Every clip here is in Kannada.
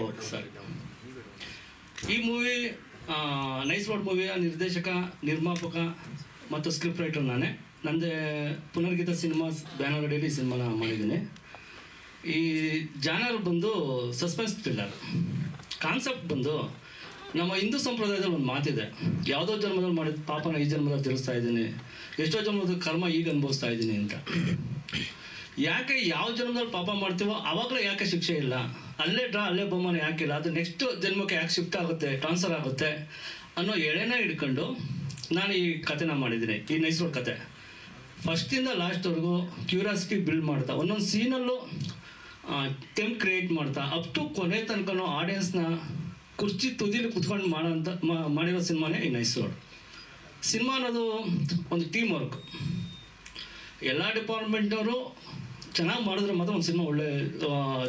Okay sir. ಈ ಮೂವಿ ನೈಸ್ ರೋಡ್ ಮೂವಿಯ ನಿರ್ದೇಶಕ, ನಿರ್ಮಾಪಕ ಮತ್ತು ಸ್ಕ್ರಿಪ್ಟ್ ರೈಟರ್ ನಾನೇ. ನಂದೇ ಪುನರ್ಗೀತ ಸಿನಿಮಾಸ್ ಬ್ಯಾನರ್ ಅಡಿಯಲ್ಲಿ ಈ ಸಿನಿಮಾನ ಮಾಡಿದ್ದೀನಿ. ಈ ಜಾನರ್ ಬಂದು ಸಸ್ಪೆನ್ಸ್ ಥ್ರಿಲ್ಲರ್. ಕಾನ್ಸೆಪ್ಟ್ ಬಂದು ನಮ್ಮ ಹಿಂದೂ ಸಂಪ್ರದಾಯದಲ್ಲಿ ಒಂದು ಮಾತಿದೆ, ಯಾವುದೋ ಜನ್ಮದಲ್ಲಿ ಮಾಡಿದ ಪಾಪನ ಈ ಜನ್ಮದಲ್ಲಿ ತಿಳಿಸ್ತಾ ಇದ್ದೀನಿ, ಎಷ್ಟೋ ಜನ್ಮದ ಕರ್ಮ ಈಗ ಅನುಭವಿಸ್ತಾ ಇದ್ದೀನಿ ಅಂತ. ಯಾಕೆ ಯಾವ ಜನ್ಮದಲ್ಲಿ ಪಾಪ ಮಾಡ್ತೀವೋ ಆವಾಗಲೇ ಯಾಕೆ ಶಿಕ್ಷೆ ಇಲ್ಲ, ಅಲ್ಲೇ ಅಲ್ಲೇ ಬಹುಮಾನ ಯಾಕಿಲ್ಲ, ಅದು ನೆಕ್ಸ್ಟ್ ಜನ್ಮಕ್ಕೆ ಯಾಕೆ ಶಿಫ್ಟ್ ಆಗುತ್ತೆ, ಟ್ರಾನ್ಸ್ಫರ್ ಆಗುತ್ತೆ ಅನ್ನೋ ಎಳೆನ ಹಿಡ್ಕೊಂಡು ನಾನು ಈ ಕಥೆನ ಮಾಡಿದ್ದೀನಿ. ಈ ನೈಸ್ ರೋಡ್ ಕತೆ ಫಸ್ಟಿಂದ ಲಾಸ್ಟ್ವರೆಗೂ ಕ್ಯೂರಿಯಾಸಿಟಿ ಬಿಲ್ಡ್ ಮಾಡ್ತಾ, ಒಂದೊಂದು ಸೀನಲ್ಲೂ ಟೆಂಪ್ ಕ್ರಿಯೇಟ್ ಮಾಡ್ತಾ ಅಪ್ ಟು ಕೊನೆ ತನಕನೂ ಆಡಿಯನ್ಸ್ನ ಕುರ್ಚಿ ತುದಿಲಿ ಕುತ್ಕೊಂಡು ಮಾಡಿರೋ ಸಿನಿಮಾನೇ ಈ ನೈಸ್ ರೋಡ್. ಸಿನಿಮಾ ಅನ್ನೋದು ಒಂದು ಟೀಮ್ ವರ್ಕ್. ಎಲ್ಲ ಡಿಪಾರ್ಟ್ಮೆಂಟ್ನವರು ಚೆನ್ನಾಗಿ ಮಾಡಿದ್ರೆ ಮಾತ್ರ ಒಂದು ಸಿನಿಮಾ ಒಳ್ಳೆ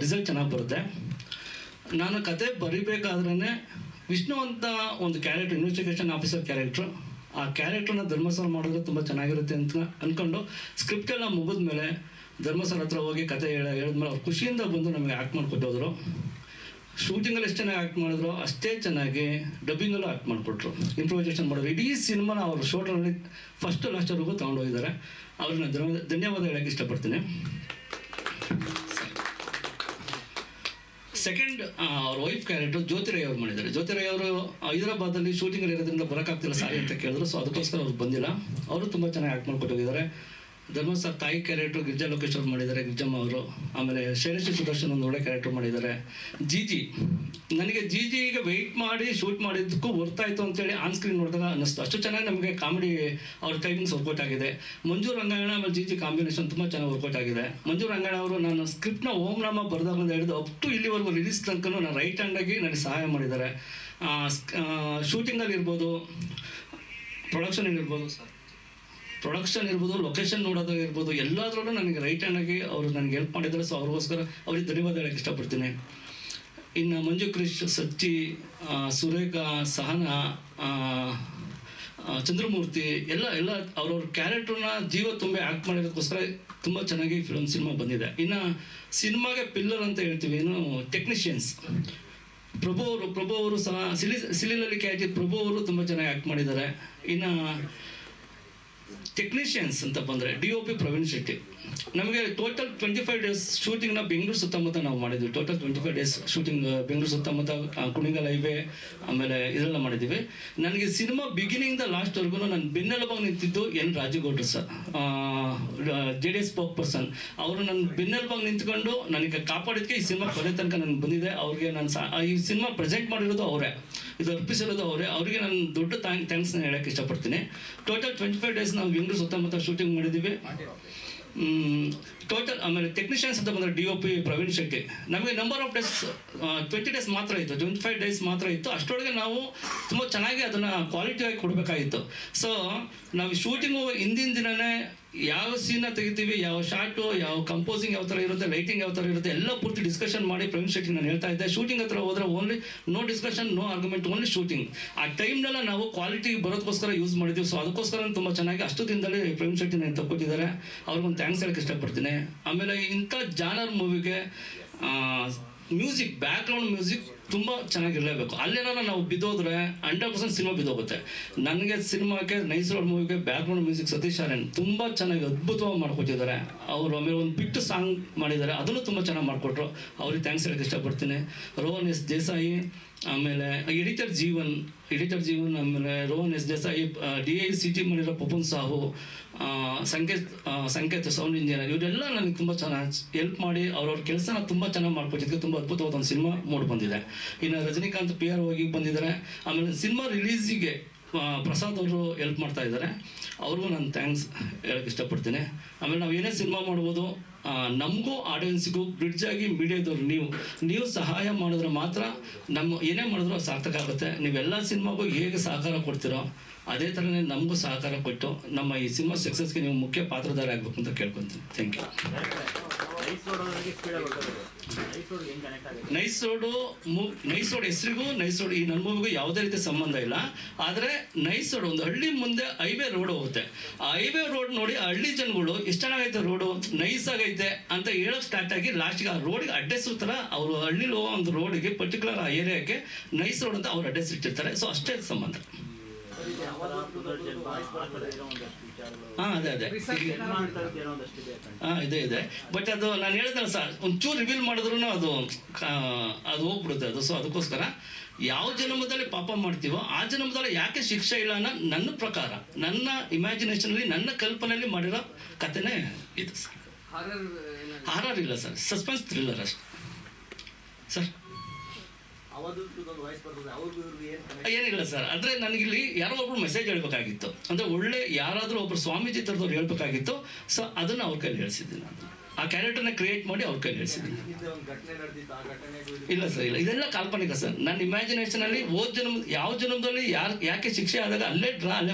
ರಿಸಲ್ಟ್ ಚೆನ್ನಾಗಿ ಬರುತ್ತೆ. ನಾನು ಕತೆ ಬರಿಬೇಕಾದ್ರೇ ವಿಷ್ಣು ಅಂತ ಒಂದು ಕ್ಯಾರೆಕ್ಟರ್, ಇನ್ವೆಸ್ಟಿಗೇಷನ್ ಆಫೀಸರ್ ಕ್ಯಾರೆಕ್ಟ್ರು, ಆ ಕ್ಯಾರೆಕ್ಟ್ರನ್ನ ಧರ್ಮಸ್ಥಳ ಮಾಡಿದ್ರೆ ತುಂಬ ಚೆನ್ನಾಗಿರುತ್ತೆ ಅಂತ ಅಂದ್ಕೊಂಡು ಸ್ಕ್ರಿಪ್ಟೆಲ್ಲ ಮುಗಿದ ಮೇಲೆ ಧರ್ಮಸ್ಥಳ ಹತ್ರ ಹೋಗಿ ಕತೆ ಹೇಳಿದ್ಮೇಲೆ ಅವ್ರು ಖುಷಿಯಿಂದ ಬಂದು ನಮಗೆ ಆ್ಯಕ್ಟ್ ಮಾಡಿಕೊಟ್ಟೋದ್ರು. ಶೂಟಿಂಗಲ್ಲಿ ಎಷ್ಟು ಚೆನ್ನಾಗಿ ಆ್ಯಕ್ಟ್ ಮಾಡಿದ್ರು ಅಷ್ಟೇ ಚೆನ್ನಾಗಿ ಡಬ್ಬಿಂಗಲ್ಲೂ ಆ್ಯಕ್ಟ್ ಮಾಡಿಕೊಟ್ರು, ಇಂಪ್ರೂವೈಸೇಷನ್ ಮಾಡಿದ್ರು. ಇಡೀ ಸಿನಿಮಾನ ಅವರು ಶೋಟರಲ್ಲಿ ಫಸ್ಟ್ ಲಾಸ್ಟ್ವರೆಗೂ ತೊಗೊಂಡೋಗಿದ್ದಾರೆ. ಅವ್ರನ್ನ ಧನ್ಯವಾದ ಹೇಳೋಕ್ಕೆ ಇಷ್ಟಪಡ್ತೀನಿ. ಸೆಕೆಂಡ್, ಅವ್ರ ವೈಫ್ ಕ್ಯಾರೆಕ್ಟರ್ ಜ್ಯೋತಿ ರೈ ಅವ್ರು ಮಾಡಿದ್ದಾರೆ. ಜ್ಯೋತಿ ರೈ ಅವರು ಹೈದರಾಬಾದಲ್ಲಿ ಶೂಟಿಂಗಲ್ಲಿ ಇರೋದ್ರಿಂದ ಬರೋಕ್ಕಾಗ್ತಿಲ್ಲ ಸಾರಿ ಅಂತ ಕೇಳಿದ್ರು. ಸೊ ಅದಕ್ಕೋಸ್ಕರ ಅವ್ರು ಬಂದಿಲ್ಲ. ಅವರು ತುಂಬ ಚೆನ್ನಾಗಿ ಆ್ಯಕ್ಟ್ ಮಾಡ್ಕೊಟ್ಟೋಗಿದ್ದಾರೆ. ಧರ್ಮಸ್ಥಳ ತಾಯಿ ಕ್ಯಾರೆಕ್ಟ್ರು ಗಿರಿಜಾ ಲೋಕೇಶ್ ಅವ್ರು ಮಾಡಿದ್ದಾರೆ, ಗಿರಿಜಮ್ಮ ಅವರು. ಆಮೇಲೆ ಶೈಲಶ್ರೀ ಸುದರ್ಶನ್ ಒಂದು ಒಳ್ಳೆ ಕ್ಯಾರೆಕ್ಟರ್ ಮಾಡಿದ್ದಾರೆ. ಜೀಜಿ, ನನಗೆ ಜೀಜಿಗೆ ವೆಯ್ಟ್ ಮಾಡಿ ಶೂಟ್ ಮಾಡಿದ್ದಕ್ಕೂ ಹೊರ್ತಾಯಿತು ಅಂತೇಳಿ ಆನ್ ಸ್ಕ್ರೀನ್ ನೋಡಿದಾಗ ಅನ್ನಿಸ್ತು. ಅಷ್ಟು ಚೆನ್ನಾಗಿ ನಮಗೆ ಕಾಮಿಡಿ ಅವ್ರ ಟೈಮಿಂಗ್ಸ್ ವರ್ಕೌಟ್ ಆಗಿದೆ. ಮಂಜು ರಂಗಾಯಣ ಆಮೇಲೆ ಜೀಜಿ ಕಾಂಬಿನೇಷನ್ ತುಂಬ ಚೆನ್ನಾಗಿ ವರ್ಕೌಟ್ ಆಗಿದೆ. ಮಂಜು ರಂಗಾಯಣ ಅವರು ನಾನು ಸ್ಕ್ರಿಪ್ಟ್ನ ಓಂ ನಾಮ ಬರೆದಾಗ ಹಿಡಿದು ಅಪ್ ಟು ಇಲ್ಲಿವರೆಗೂ ರಿಲೀಸ್ ತನಕ ನಾನು ರೈಟ್ ಹ್ಯಾಂಡಾಗಿ ನನಗೆ ಸಹಾಯ ಮಾಡಿದ್ದಾರೆ. ಶೂಟಿಂಗಲ್ಲಿ ಇರ್ಬೋದು, ಪ್ರೊಡಕ್ಷನ್ ಇರ್ಬೋದು, ಲೊಕೇಶನ್ ನೋಡೋದಾಗಿರ್ಬೋದು, ಎಲ್ಲದರಲ್ಲೂ ನನಗೆ ರೈಟ್ ಹ್ಯಾಂಡಾಗಿ ಅವರು ನನಗೆ ಹೆಲ್ಪ್ ಮಾಡಿದ್ದಾರೆ. ಸೊ ಅವ್ರಿಗೋಸ್ಕರ ಅವ್ರಿಗೆ ಧನ್ಯವಾದ ಹೇಳೋಕ್ಕೆ ಇಷ್ಟಪಡ್ತೀನಿ. ಇನ್ನು ಮಂಜು ಕ್ರಿಶ್, ಸಚ್ಚಿ, ಸುರೇಖಾ, ಸಹನಾ, ಚಂದ್ರಮೂರ್ತಿ ಎಲ್ಲ ಅವ್ರವ್ರ ಕ್ಯಾರೆಕ್ಟ್ರನ್ನ ಜೀವ ತುಂಬಿ ಆ್ಯಕ್ಟ್ ಮಾಡಿರೋದಕ್ಕೋಸ್ಕರ ತುಂಬ ಚೆನ್ನಾಗಿ ಸಿನಿಮಾ ಬಂದಿದೆ. ಇನ್ನು ಸಿನಿಮಾಗೆ ಪಿಲ್ಲರ್ ಅಂತ ಹೇಳ್ತೀವಿ, ಇನ್ನು ಟೆಕ್ನಿಷಿಯನ್ಸ್ ಪ್ರಭು ಅವರು ಸಹ ಸಿಲಿಲಲ್ಲಿ ಕ್ಯಾಚಿ ಪ್ರಭು ಅವರು ತುಂಬ ಚೆನ್ನಾಗಿ ಆ್ಯಕ್ಟ್ ಮಾಡಿದ್ದಾರೆ. ಇನ್ನು ಟೆಕ್ನಿಷಿಯನ್ಸ್ ಅಂತ ಬಂದರೆ DOP ಪ್ರವೀಣ್ ಶೆಟ್ಟಿ. ನಮಗೆ ಟೋಟಲ್ 25 ಡೇಸ್ ಶೂಟಿಂಗ್ನ ಬೆಂಗಳೂರು ಸುತ್ತಮುತ್ತ ನಾವು ಮಾಡಿದ್ವಿ. ಟೋಟಲ್ 25 ಡೇಸ್ ಶೂಟಿಂಗ್ ಬೆಂಗಳೂರು ಸುತ್ತಮುತ್ತ, ಕುಣಿಗಲ್ ಹೈವೇ, ಆಮೇಲೆ ಇದೆಲ್ಲ ಮಾಡಿದ್ದೀವಿ. ನನಗೆ ಸಿನಿಮಾ ಬಿಗಿನಿಂದ ಲಾಸ್ಟ್ವರೆಗೂ ನಾನು ಬೆನ್ನೆಲುಬಾಗಿ ನಿಂತಿದ್ದು ರಾಜಗೌಡ್ರು ಸರ್, JDS ಸ್ಪೋಕ್ ಪರ್ಸನ್. ಅವರು ನನ್ನ ಬೆನ್ನೆಲುಬಾಗಿ ನಿಂತ್ಕೊಂಡು ನನಗೆ ಕಾಪಾಡಿದ್ದಕ್ಕೆ ಈ ಸಿನಿಮಾ ಕೊನೆ ತನಕ ನನಗೆ ಬಂದಿದೆ. ಅವ್ರಿಗೆ ನಾನು ಈ ಸಿನಿಮಾ ಪ್ರೆಸೆಂಟ್ ಮಾಡಿರೋದು ಅವರೇ, ಇದು ಅರ್ಪಿಸಿರೋದು ಅವರೇ. ಅವರಿಗೆ ನಾನು ದೊಡ್ಡ ಥ್ಯಾಂಕ್ಸ್ನ ಹೇಳೋಕ್ಕೆ ಇಷ್ಟಪಡ್ತೀನಿ. ಟೋಟಲ್ 25 ಡೇಸ್ ನಾವು ಬೆಂಗಳೂರು ಸುತ್ತಮುತ್ತ ಶೂಟಿಂಗ್ ಮಾಡಿದ್ದೀವಿ. ಟೋಟಲ್ ಆಮೇಲೆ ಟೆಕ್ನಿಷಿಯನ್ಸ್ ಅಂತ ಬಂದರೆ DOP ಪ್ರವೀಣ್ ಶೆಟ್ಟಿ. ನಮಗೆ ನಂಬರ್ ಆಫ್ ಡೇಸ್ 20 ಡೇಸ್ ಮಾತ್ರ ಇತ್ತು, 25 ಡೇಸ್ ಮಾತ್ರ ಇತ್ತು. ಅಷ್ಟರೊಳಗೆ ನಾವು ತುಂಬ ಚೆನ್ನಾಗಿ ಅದನ್ನು ಕ್ವಾಲಿಟಿಯಾಗಿ ಕೊಡಬೇಕಾಗಿತ್ತು. ಸೊ ನಾವು ಶೂಟಿಂಗ್ ಹೋಗೋ ಹಿಂದಿನ ದಿನವೇ ಯಾವ ಸೀನ ತೆಗಿತೀವಿ, ಯಾವ ಶಾರ್ಟು, ಯಾವ ಕಂಪೋಸಿಂಗ್ ಯಾವ ಥರ ಇರುತ್ತೆ, ಲೈಟಿಂಗ್ ಯಾವ ಥರ ಇರುತ್ತೆ, ಎಲ್ಲ ಪೂರ್ತಿ ಡಿಸ್ಕಷನ್ ಮಾಡಿ ಪ್ರವೀಣ್ ಶೆಟ್ಟಿ ನಾನು ಹೇಳ್ತಾ ಇದ್ದೆ. ಶೂಟಿಂಗ್ ಹತ್ರ ಹೋದರೆ only no discussion, no argument, only shooting. ಆ ಟೈಮ್ನೆಲ್ಲ ನಾವು ಕ್ವಾಲಿಟಿ ಬರೋದಕ್ಕೋಸ್ಕರ ಯೂಸ್ ಮಾಡಿದ್ದೀವಿ. ಸೊ ಅದಕ್ಕೋಸ್ಕರ ತುಂಬ ಚೆನ್ನಾಗಿ ಅಷ್ಟು ದಿನದಲ್ಲಿ ಪ್ರವೀಣ್ ಶೆಟ್ಟಿ ನಾನು ತಗೊಟ್ಟಿದ್ದಾರೆ. ಅವ್ರಿಗೊಂದು ಥ್ಯಾಂಕ್ಸ್ ಹೇಳೋಕ್ಕೆ ಇಷ್ಟಪಡ್ತೀನಿ. ಆಮೇಲೆ ಇಂಥ ಜಾನರ್ ಮೂವಿಗೆ ಮ್ಯೂಸಿಕ್, ಬ್ಯಾಕ್ಗ್ರೌಂಡ್ ಮ್ಯೂಸಿಕ್ ತುಂಬ ಚೆನ್ನಾಗಿರಲೇಬೇಕು. ಅಲ್ಲೇನಾರ ನಾವು ಬಿದ್ದೋದ್ರೆ 100% ಸಿನಿಮಾ ಬಿದ್ದೋಗುತ್ತೆ. ನನಗೆ ಸಿನಿಮಾಕ್ಕೆ ನೈಸ್ ರೋಡ್ ಮೂವಿಗೆ ಬ್ಯಾಕ್ಗ್ರೌಂಡ್ ಮ್ಯೂಸಿಕ್ ಸತೀಶ್ ಆರ್ಯನ್ ತುಂಬ ಚೆನ್ನಾಗಿ ಅದ್ಭುತವಾಗಿ ಮಾಡ್ಕೊಟ್ಟಿದ್ದಾರೆ. ಅವರು ಆಮೇಲೆ ಒಂದು ಬಿಟ್ಟು ಸಾಂಗ್ ಮಾಡಿದ್ದಾರೆ, ಅದನ್ನು ತುಂಬ ಚೆನ್ನಾಗಿ ಮಾಡಿಕೊಟ್ರು. ಅವ್ರಿಗೆ ಥ್ಯಾಂಕ್ಸ್ ಹೇಳೋಕ್ಕೆ ಇಷ್ಟಪಡ್ತೀನಿ. ರೋಹನ್ ಎಸ್ ದೇಸಾಯಿ, ಆಮೇಲೆ ಎಡಿಟರ್ ಜೀವನ್, ಆಮೇಲೆ ರೋಹನ್ ಎಸ್ ದೇಸಾಯಿ, DICT ಮಾಡಿರೋ ಪಪನ್ ಸಾಹು, ಸಂಕೇತ್ ಸೌಂಡ್ ಇಂಜಿನಿಯರ್, ಇವರೆಲ್ಲ ನನಗೆ ತುಂಬ ಚೆನ್ನಾಗಿ ಹೆಲ್ಪ್ ಮಾಡಿ ಅವ್ರವ್ರ ಕೆಲಸನ ತುಂಬ ಚೆನ್ನಾಗಿ ಮಾಡ್ಕೊಟ್ಟಿದ್ದಕ್ಕೆ ತುಂಬ ಅದ್ಭುತವಾದ ಒಂದು ಸಿನಿಮಾ ಮೂಡಿ ಬಂದಿದೆ. ಇನ್ನು ರಜನಿಕಾಂತ್ PR ಹೋಗಿ ಬಂದಿದ್ದಾರೆ. ಆಮೇಲೆ ಸಿನಿಮಾ ರಿಲೀಸಿಗೆ ಪ್ರಸಾದ್ ಅವರು ಹೆಲ್ಪ್ ಮಾಡ್ತಾ ಇದ್ದಾರೆ, ಅವ್ರಿಗೂ ನಾನು ಥ್ಯಾಂಕ್ಸ್ ಹೇಳೋಕ್ಕೆ ಇಷ್ಟಪಡ್ತೀನಿ. ಆಮೇಲೆ ನಾವು ಏನೇ ಸಿನಿಮಾ ಮಾಡ್ಬೋದು, ನಮಗೂ ಆಡಿಯನ್ಸಿಗೂ ಬ್ರಿಡ್ಜ್ ಆಗಿ ಮೀಡಿಯಾದವ್ರು ನೀವು ಸಹಾಯ ಮಾಡಿದ್ರೆ ಮಾತ್ರ ನಮ್ಮ ಏನೇ ಮಾಡಿದ್ರೂ ಸಾರ್ಥಕ ಆಗುತ್ತೆ. ನೀವೆಲ್ಲ ಸಿನಿಮಾಗೂ ಹೇಗೆ ಸಹಕಾರ ಕೊಡ್ತೀರೋ ಅದೇ ಥರನೇ ನಮಗೂ ಸಹಕಾರ ಕೊಟ್ಟು ನಮ್ಮ ಈ ಸಿನಿಮಾ ಸಕ್ಸಸ್ಗೆ ನೀವು ಮುಖ್ಯ ಪಾತ್ರಧಾರಿ ಆಗಬೇಕು ಅಂತ ಕೇಳ್ಕೊತೀನಿ. Thank you. ನೈಸ್ ರೋಡ್ ಹೆಸರಿಗೂ ನೈಸ್ ರೋಡ್ ಈ ನನ್ನ ಮೂವಿಗೂ ಯಾವುದೇ ರೀತಿ ಸಂಬಂಧ ಇಲ್ಲ. ಆದರೆ ನೈಸ್ ರೋಡ್ ಒಂದು ಹಳ್ಳಿ ಮುಂದೆ ಹೈವೇ ರೋಡ್ ಹೋಗುತ್ತೆ. ಆ ಹೈವೇ ರೋಡ್ ನೋಡಿ ಆ ಹಳ್ಳಿ ಜನಗಳು ಎಷ್ಟು ಚೆನ್ನಾಗೈತೆ ರೋಡು, ನೈಸ್ ಆಗೈತೆ ಅಂತ ಹೇಳೋಕೆ ಸ್ಟಾರ್ಟ್ ಆಗಿ ಲಾಸ್ಟ್ಗೆ ಆ ರೋಡಿಗೆ ಅಡ್ರೆಸ್ ಥರ ಅವರು ಹಳ್ಳಿಲಿ ಹೋಗೋ ಒಂದು ರೋಡಿಗೆ ಪರ್ಟಿಕ್ಯುಲರ್ ಆ ಏರಿಯಾಕ್ಕೆ ನೈಸ್ ರೋಡ್ ಅಂತ ಅವ್ರು ಅಡ್ರೆಸ್ ಇಟ್ಟಿರ್ತಾರೆ. ಸೊ ಅಷ್ಟೇ ಸಂಬಂಧ. ಅದೇ ಇದೆ. ಬಟ್ ಅದು ನಾನು ಹೇಳಿದ್ನಲ್ಲ ಸರ್, ಒಂಚೂರು ರಿವೀಲ್ ಮಾಡಿದ್ರು ಅದು ಹೋಗ್ಬಿಡುತ್ತೆ ಅದು. ಸೊ ಅದಕ್ಕೋಸ್ಕರ ಯಾವ ಜನ್ಮದಲ್ಲಿ ಪಾಪ ಮಾಡ್ತೀವೋ ಆ ಜನ್ಮದಲ್ಲಿ ಯಾಕೆ ಶಿಕ್ಷೆ ಇಲ್ಲ ಅನ್ನೋ ನನ್ನ ಪ್ರಕಾರ, ನನ್ನ ಇಮ್ಯಾಜಿನೇಷನಲ್ಲಿ, ನನ್ನ ಕಲ್ಪನೆಯಲ್ಲಿ ಮಾಡಿರೋ ಕಥೆನೇ ಇದು ಸರ್. ಹಾರರ್ ಇಲ್ಲ ಸರ್, ಸಸ್ಪೆನ್ಸ್ ಥ್ರಿಲ್ಲರ್ ಅಷ್ಟೆ ಸರ್. ಏನಿಲ್ಲ ಸರ್, ಅಂದರೆ ನನಗಿಲ್ಲಿ ಯಾರೋ ಒಬ್ರು ಮೆಸೇಜ್ ಹೇಳ್ಬೇಕಾಗಿತ್ತು, ಅಂದರೆ ಒಳ್ಳೆ ಯಾರಾದರೂ ಒಬ್ರು ಸ್ವಾಮೀಜಿ ಥರದವ್ರು ಹೇಳ್ಬೇಕಾಗಿತ್ತು. ಸೊ ಅದನ್ನು ಅವ್ರ ಕೈಲಿ ಹೇಳ್ಸಿದ್ದೀನಿ ನಾನು, ಆ ಕ್ಯಾರೆಕ್ಟರ್ನ ಕ್ರಿಯೇಟ್ ಮಾಡಿ ಅವ್ರ ಕೈಲಿ ಹೇಳ್ಸಿದ್ದೀನಿ. ಇಲ್ಲ ಸರ್, ಇಲ್ಲ, ಇದೆಲ್ಲ ಕಾಲ್ಪನಿಕ ಸರ್. ನನ್ನ ಇಮ್ಯಾಜಿನೇಷನಲ್ಲಿ ಯಾವ ಜನ್ಮದಲ್ಲಿ ಯಾಕೆ ಶಿಕ್ಷೆ ಆದಾಗ ಅಲ್ಲೇ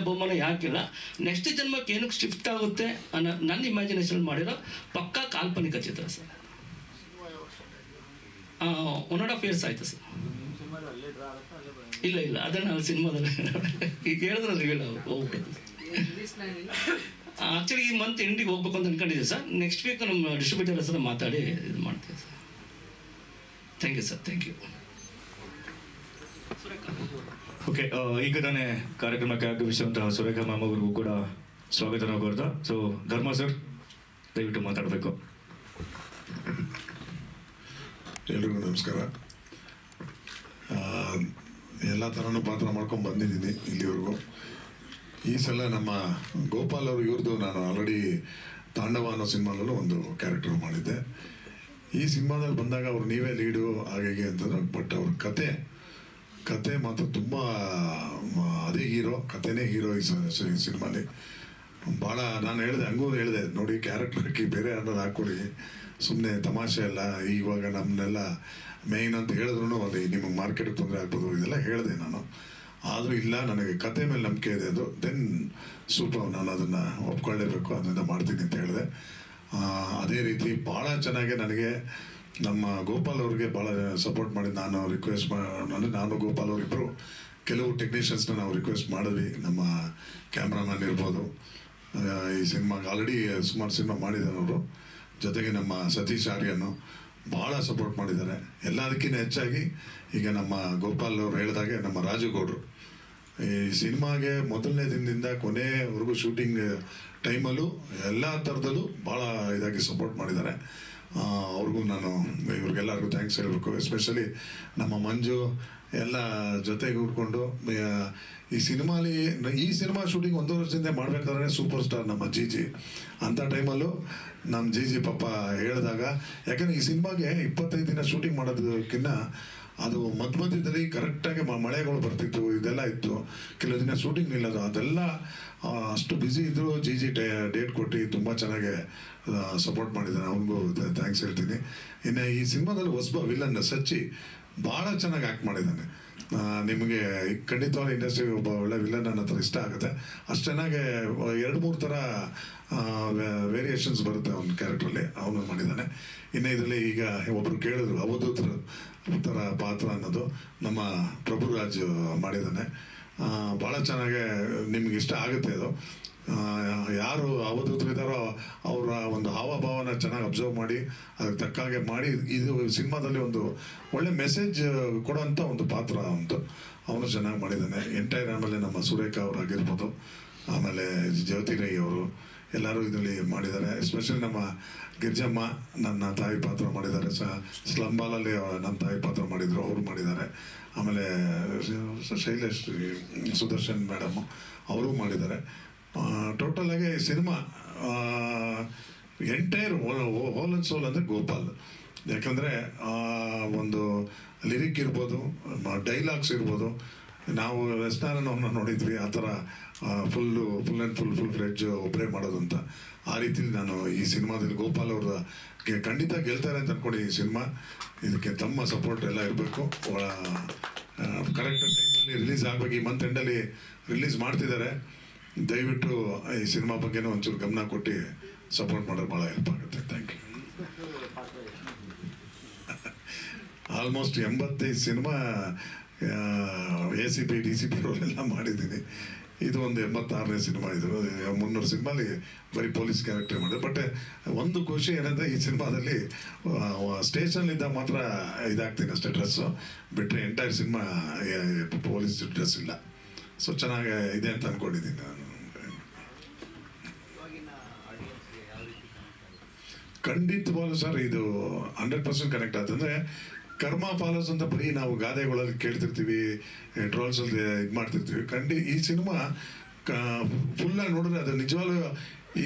ಬಹುಮಾನ ಯಾಕಿಲ್ಲ, ನೆಕ್ಸ್ಟ್ ಜನ್ಮಕ್ಕೆ ಏನಕ್ಕೆ ಶಿಫ್ಟ್ ಆಗುತ್ತೆ ಅನ್ನೋ ನನ್ನ ಇಮ್ಯಾಜಿನೇಷನ್ ಮಾಡಿರೋ ಪಕ್ಕಾ ಕಾಲ್ಪನಿಕ ಚಿತ್ರ ಸರ್. 1.5 years ಆಯಿತು ಸರ್. ಇಲ್ಲ ಅದನ್ನು ನಾನು ಸಿನಿಮಾದಲ್ಲಿ ಈಗ ಹೇಳಿದ್ರೆ ರಿವೀಲ್ ಹೋಗ್ಬಿಟ್ಟು ಆ್ಯಕ್ಚುಲಿ ಈ ಮಂತ್ ಎಂಡಿಗೆ ಹೋಗ್ಬೇಕು ಅಂತ ಅನ್ಕೊಂಡಿದ್ದೀವಿ ಸರ್. ನೆಕ್ಸ್ಟ್ ವೀಕ್ ನಮ್ಮ ಡಿಸ್ಟ್ರಿಬ್ಯೂಟರ್ ಹತ್ರ ಮಾತಾಡಿ ಇದು ಮಾಡ್ತೀವಿ sir. Thank you sir, thank you. Okay, ಈಗ ತಾನೇ ಕಾರ್ಯಕ್ರಮಕ್ಕೆ ಆಗಮಿಸಿದಂತಹ ಸುರೇಖಾ ಮ್ಯಾಮ್ ಅವರಿಗೂ ಕೂಡ ಸ್ವಾಗತನ ಕೋರ್ತಾ. ಸೊ ಧರ್ಮ ಸರ್, ದಯವಿಟ್ಟು ಮಾತಾಡಬೇಕು. ಎಲ್ರಿಗೂ ನಮಸ್ಕಾರ. ಎಲ್ಲ ಥರನೂ ಪಾತ್ರ ಮಾಡ್ಕೊಂಡು ಬಂದಿದ್ದೀನಿ ಇಲ್ಲಿವರೆಗೂ. ಈ ಸಲ ನಮ್ಮ ಗೋಪಾಲ್ ಅವರು ಇವ್ರದ್ದು ನಾನು ಆಲ್ರೆಡಿ ತಾಂಡವ ಅನ್ನೋ ಸಿನಿಮಾದಲ್ಲೂ ಒಂದು ಕ್ಯಾರೆಕ್ಟರ್ ಮಾಡಿದ್ದೆ. ಈ ಸಿನಿಮಾದಲ್ಲಿ ಬಂದಾಗ ಅವ್ರು ನೀವೇ ಲೀಡು ಹಾಗೆ ಅಂತಂದ್ರು. ಬಟ್ ಅವ್ರ ಕತೆ ಮಾತ್ರ ತುಂಬ ಅದೇ ಕತೆನೇ ಹೀರೋ ಈ ಸಿನಿಮಾಲಿ. ಭಾಳ ನಾನು ಹೇಳಿದೆ ನೋಡಿ, ಕ್ಯಾರೆಕ್ಟರ್ ಹಾಕಿ ಬೇರೆ ಅನ್ನೋದು ಹಾಕ್ಕೊಡಿ, ಸುಮ್ಮನೆ ತಮಾಷೆ ಅಲ್ಲ. ಇವಾಗ ನಮ್ಮನ್ನೆಲ್ಲ ಮೇಯ್ನ್ ಅಂತ ಹೇಳಿದ್ರು ಅಲ್ಲಿ ನಿಮಗೆ ಮಾರ್ಕೆಟಿಗೆ ತೊಂದರೆ ಆಗ್ಬೋದು, ಇದೆಲ್ಲ ಹೇಳಿದೆ ನಾನು. ಆದರೂ ಇಲ್ಲ, ನನಗೆ ಕತೆ ಮೇಲೆ ನಂಬಿಕೆ ಇದೆ. ಅದು ದೆನ್ ಸೂಪರ್, ನಾನು ಅದನ್ನು ಒಪ್ಕೊಳ್ಳೇಬೇಕು, ಅದರಿಂದ ಮಾಡ್ತೀನಿ ಅಂತ ಹೇಳಿದೆ. ಅದೇ ರೀತಿ ಭಾಳ ಚೆನ್ನಾಗಿ ನನಗೆ ನಮ್ಮ ಗೋಪಾಲ್ ಅವ್ರಿಗೆ ಭಾಳ ಸಪೋರ್ಟ್ ಮಾಡಿ ನಾನು ರಿಕ್ವೆಸ್ಟ್ ಅಂದರೆ ನಾನು ಗೋಪಾಲ್ ಅವರಿಬ್ಬರು ಕೆಲವು ಟೆಕ್ನಿಷಿಯನ್ಸ್ನ ನಾವು ರಿಕ್ವೆಸ್ಟ್ ಮಾಡಿದ್ವಿ. ನಮ್ಮ ಕ್ಯಾಮ್ರಾಮನ್ ಇರ್ಬೋದು, ಈ ಸಿನಿಮಾಗೆ ಆಲ್ರೆಡಿ ಸುಮಾರು ಸಿನಿಮಾ ಮಾಡಿದ್ದಾರೆ ಅವರು. ಜೊತೆಗೆ ನಮ್ಮ ಸತೀಶ್ ಆರ್ಯನು ಭಾಳ ಸಪೋರ್ಟ್ ಮಾಡಿದ್ದಾರೆ. ಎಲ್ಲದಕ್ಕಿಂತ ಹೆಚ್ಚಾಗಿ ಈಗ ನಮ್ಮ ಗೋಪಾಲ್ ಅವರು ಹೇಳಿದಾಗೆ ನಮ್ಮ ರಾಜುಗೌಡರು ಈ ಸಿನಿಮಾಗೆ ಮೊದಲನೇ ದಿನದಿಂದ ಕೊನೆವರೆಗೂ ಶೂಟಿಂಗ್ ಟೈಮಲ್ಲೂ ಎಲ್ಲ ಥರದಲ್ಲೂ ಭಾಳ ಇದಾಗಿ ಸಪೋರ್ಟ್ ಮಾಡಿದ್ದಾರೆ. ಅವ್ರಿಗೂ ನಾನು ಇವ್ರಿಗೆಲ್ಲರಿಗೂ ಥ್ಯಾಂಕ್ಸ್ ಹೇಳಬೇಕು. ಎಸ್ಪೆಷಲಿ ನಮ್ಮ ಮಂಜು ಎಲ್ಲ ಜೊತೆಗೆ ಉಟ್ಕೊಂಡು ಈ ಸಿನಿಮಾ ಶೂಟಿಂಗ್ 1 ವರ್ಷದಿಂದ ಮಾಡಬೇಕಾದ್ರೆ ಸೂಪರ್ ಸ್ಟಾರ್ ನಮ್ಮ ಜಿ ಅಂಥ ಟೈಮಲ್ಲೂ ನಮ್ಮ ಜಿ ಪಾಪ ಹೇಳಿದಾಗ, ಯಾಕಂದರೆ ಈ ಸಿನಿಮಾಗೆ 25 ದಿನ ಶೂಟಿಂಗ್ ಮಾಡೋದಕ್ಕಿಂತ ಅದು ಮಧ್ಯದಲ್ಲಿ ಕರೆಕ್ಟಾಗಿ ಮಳೆಗಳು ಬರ್ತಿತ್ತು, ಇದೆಲ್ಲ ಇತ್ತು. ಕೆಲವು ದಿನ ಶೂಟಿಂಗ್ ನಿಲ್ಲೋದು, ಅದೆಲ್ಲ ಅಷ್ಟು ಬ್ಯುಸಿ ಇದ್ದರು. ಜಿ ಡೇಟ್ ಕೊಟ್ಟು ತುಂಬ ಚೆನ್ನಾಗಿ ಸಪೋರ್ಟ್ ಮಾಡಿದ್ದಾನೆ. ಅವನಿಗೂ ಥ್ಯಾಂಕ್ಸ್ ಹೇಳ್ತೀನಿ. ಇನ್ನು ಈ ಸಿನಿಮಾದಲ್ಲಿ ಹೊಸಬ ವಿಲನ್ ಸಚ್ಚಿ ಭಾಳ ಚೆನ್ನಾಗಿ ಆ್ಯಕ್ಟ್ ಮಾಡಿದ್ದಾನೆ. ನಿಮಗೆ ಖಂಡಿತವಾಗ್ಲೂ ಇಂಡಸ್ಟ್ರಿಗೆ ಒಬ್ಬ ಒಳ್ಳೆ ವಿಲನ್ ಅನ್ನೋ ಥರ ಇಷ್ಟ ಆಗುತ್ತೆ. ಅಷ್ಟು ಚೆನ್ನಾಗಿ 2-3 ಥರ ವೇರಿಯೇಷನ್ಸ್ ಬರುತ್ತೆ ಅವನ ಕ್ಯಾರೆಕ್ಟ್ರಲ್ಲಿ, ಅವನು ಮಾಡಿದ್ದಾನೆ. ಇನ್ನು ಇದರಲ್ಲಿ ಈಗ ಒಬ್ಬರು ಕೇಳಿದ್ರು ಅವಧೂತರ ಥರ ಪಾತ್ರ ಅನ್ನೋದು ನಮ್ಮ ಪ್ರಭುರಾಜ್ ಮಾಡಿದ್ದಾನೆ. ಭಾಳ ಚೆನ್ನಾಗಿ ನಿಮ್ಗೆ ಇಷ್ಟ ಆಗುತ್ತೆ ಅದು. ಯಾರು ಅವಧೂತರಿದ್ದಾರೋ ಅವರ ಒಂದು ಹಾವಭಾವನ ಚೆನ್ನಾಗಿ ಅಬ್ಸರ್ವ್ ಮಾಡಿ ಅದಕ್ಕೆ ತಕ್ಕಾಗೆ ಮಾಡಿ ಇದು ಸಿನಿಮಾದಲ್ಲಿ ಒಂದು ಒಳ್ಳೆ ಮೆಸೇಜ್ ಕೊಡೋವಂಥ ಒಂದು ಪಾತ್ರ ಅವನು ಚೆನ್ನಾಗಿ ಮಾಡಿದ್ದಾನೆ. ಎಂಟೈರ್ ಆಮೇಲೆ ನಮ್ಮ ಸುರೇಖಾ ಅವರಾಗಿರ್ಬೋದು, ಆಮೇಲೆ ಜ್ಯೋತಿ ರೈ ಅವರು ಎಲ್ಲರೂ ಇದರಲ್ಲಿ ಮಾಡಿದ್ದಾರೆ. ಎಸ್ಪೆಷಲಿ ನಮ್ಮ ಗಿರ್ಜಮ್ಮ ನನ್ನ ತಾಯಿ ಪಾತ್ರ ಮಾಡಿದ್ದಾರೆ. ಸ್ಲಂಬಾಲಲ್ಲಿ ನನ್ನ ತಾಯಿ ಪಾತ್ರ ಮಾಡಿದರು, ಅವರು ಮಾಡಿದ್ದಾರೆ. ಆಮೇಲೆ ಶೈಲೇಶ್ ಸುದರ್ಶನ್ ಮೇಡಮು ಅವರು ಮಾಡಿದ್ದಾರೆ. ಟೋಟಲಾಗಿ cinema entire hole and soul ಅಂದರೆ ಗೋಪಾಲ್. ಯಾಕಂದರೆ ಒಂದು ಲಿರಿಕ್ ಇರ್ಬೋದು, ಡೈಲಾಗ್ಸ್ ಇರ್ಬೋದು. ನಾವು ವೆಸ್ಟರ್ನವ್ರನ್ನ ನೋಡಿದ್ವಿ ಆ ಥರ ಫುಲ್ ಫ್ಲೆಡ್ಜ್ ಒಬ್ಬರೇ ಮಾಡೋದು ಅಂತ. ಆ ರೀತಿಲಿ ನಾನು ಈ ಸಿನಿಮಾದಲ್ಲಿ ಗೋಪಾಲ್ ಅವ್ರ ಖಂಡಿತ ಗೆಲ್ತಾರೆ ಅಂತ ಅಂದ್ಕೊಂಡು ಈ ಸಿನಿಮಾ ಇದಕ್ಕೆ ತಮ್ಮ ಸಪೋರ್ಟ್ ಎಲ್ಲ ಇರಬೇಕು. ಕರೆಕ್ಟ್ ಟೈಮಲ್ಲಿ ರಿಲೀಸ್ ಆಗಬೇಕು. ಈ ಮಂತ್ ಎಂಡಲ್ಲಿ ರಿಲೀಸ್ ಮಾಡ್ತಿದ್ದಾರೆ. ದಯವಿಟ್ಟು ಈ ಸಿನಿಮಾ ಬಗ್ಗೆನೂ ಒಂಚೂರು ಗಮನ ಕೊಟ್ಟು ಸಪೋರ್ಟ್ ಮಾಡೋದು ಭಾಳ ಹೆಲ್ಪ್ ಆಗುತ್ತೆ. Thank you. Almost 85 cinema ACP DCP ರೋಲೆಲ್ಲ ಮಾಡಿದ್ದೀನಿ. ಇದು ಒಂದು 86ನೇ ಸಿನಿಮಾ. ಇದು 300 ಸಿನಿಮಾಲಿ ಬರೀ ಪೊಲೀಸ್ ಕ್ಯಾರೆಕ್ಟರ್ ಮಾಡಿದೆ. ಬಟ್ ಒಂದು ಖುಷಿ ಏನಂದರೆ ಈ ಸಿನಿಮಾದಲ್ಲಿ ಸ್ಟೇಷನ್ಲಿದ್ದ ಮಾತ್ರ ಇದಾಗ್ತೀನಿ ಅಷ್ಟೇ ಡ್ರೆಸ್ಸು, ಬಿಟ್ಟರೆ ಎಂಟೈರ್ ಸಿನಿಮಾ ಪೊಲೀಸ್ ಡ್ರೆಸ್ ಇಲ್ಲ. ಸೊ ಚೆನ್ನಾಗಿ ಇದೆ ಅಂತ ಅಂದ್ಕೊಂಡಿದ್ದೀನಿ ನಾನು. ಖಂಡಿತವಾಗ್ಲೂ ಸರ್ ಇದು 100% ಕನೆಕ್ಟ್ ಆಯ್ತಂದರೆ ಕರ್ಮ ಫಾಲೋಸ್ ಅಂತ ಬರೀ ನಾವು ಗಾದೆಗಳಲ್ಲಿ ಕೇಳ್ತಿರ್ತೀವಿ, ಟ್ರೋಲ್ಸಲ್ಲಿ ಇದು ಮಾಡ್ತಿರ್ತೀವಿ. ಈ ಸಿನಿಮಾ ಫುಲ್ಲಾಗಿ ನೋಡಿದ್ರೆ ಅದು ನಿಜವಾಗ್ಲೂ ಈ